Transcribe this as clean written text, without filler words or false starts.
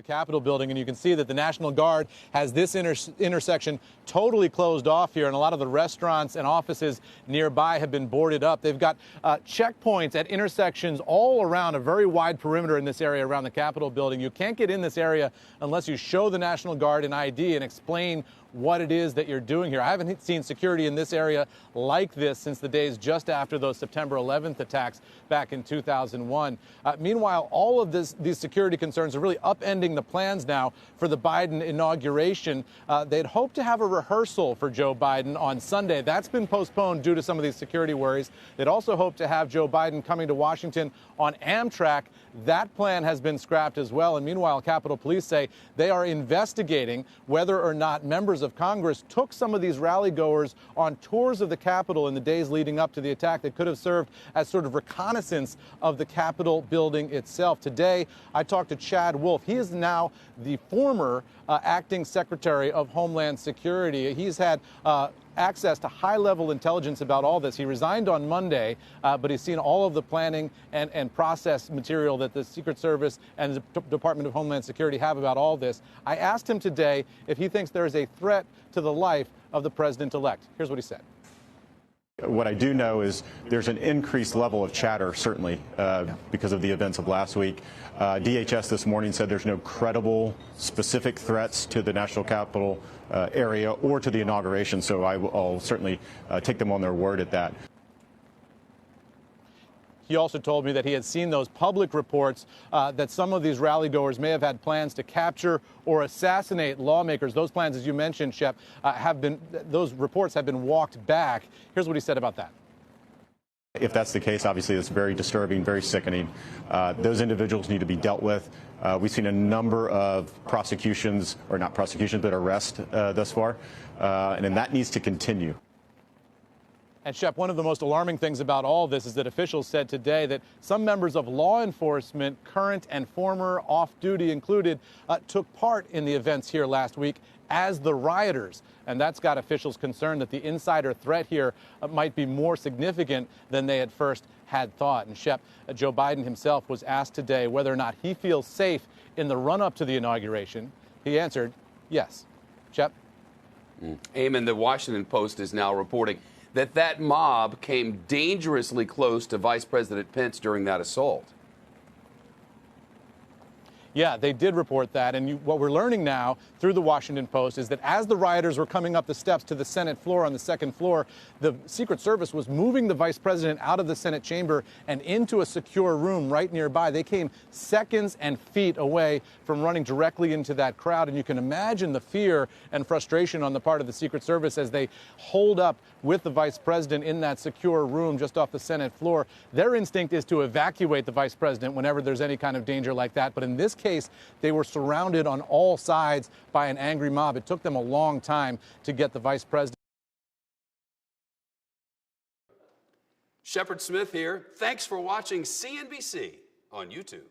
The Capitol building, and you can see that the National Guard has this intersection totally closed off here, and a lot of the restaurants and offices nearby have been boarded up. They've got checkpoints at intersections all around, a very wide perimeter in this area around the Capitol building. You can't get in this area unless you show the National Guard an ID and explain what it is that you're doing here. I haven't seen security in this area like this since the days just after those September 11th attacks back in 2001. Meanwhile, all of these security concerns are really upending the plans now for the Biden inauguration. They'd hoped to have a rehearsal for Joe Biden on Sunday. That's been postponed due to some of these security worries. They'd also hoped to have Joe Biden coming to Washington on Amtrak. That plan has been scrapped as well. And meanwhile, Capitol Police say they are investigating whether or not members of Congress took some of these rally goers on tours of the Capitol in the days leading up to the attack that could have served as sort of reconnaissance of the Capitol building itself. Today, I talked to Chad Wolf. He is now the former acting Secretary of Homeland Security. He's had access to high-level intelligence about all this. He resigned on Monday, but he's seen all of the planning and process material that the Secret Service and the Department of Homeland Security have about all this. I asked him today if he thinks there is a threat to the life of the president-elect. Here's what he said. What I do know is there's an increased level of chatter, certainly, because of the events of last week. DHS this morning said there's no credible, specific threats to the National Capital area or to the inauguration, so I'll certainly take them on their word at that. He also told me that he had seen those public reports that some of these rally goers may have had plans to capture or assassinate lawmakers. Those plans, as you mentioned, Shep, those reports have been walked back. Here's what he said about that. If that's the case, obviously it's very disturbing, very sickening. Those individuals need to be dealt with. We've seen a number of prosecutions, or not prosecutions, but arrests thus far, and that needs to continue. And, Shep, one of the most alarming things about all this is that officials said today that some members of law enforcement, current and former, off-duty included, took part in the events here last week as the rioters. And that's got officials concerned that the insider threat here might be more significant than they at first had thought. And, Shep, Joe Biden himself was asked today whether or not he feels safe in the run-up to the inauguration. He answered yes. Shep? Eamon, the Washington Post is now reporting that mob came dangerously close to Vice President Pence during that assault. Yeah, they did report that. And what we're learning now through the Washington Post is that as the rioters were coming up the steps to the Senate floor on the second floor, the Secret Service was moving the vice president out of the Senate chamber and into a secure room right nearby. They came seconds and feet away from running directly into that crowd. And you can imagine the fear and frustration on the part of the Secret Service as they hold up with the vice president in that secure room just off the Senate floor. Their instinct is to evacuate the vice president whenever there's any kind of danger like that. But in this case, they were surrounded on all sides by an angry mob. It took them a long time to get the vice president. Shepard Smith here. Thanks for watching CNBC on YouTube.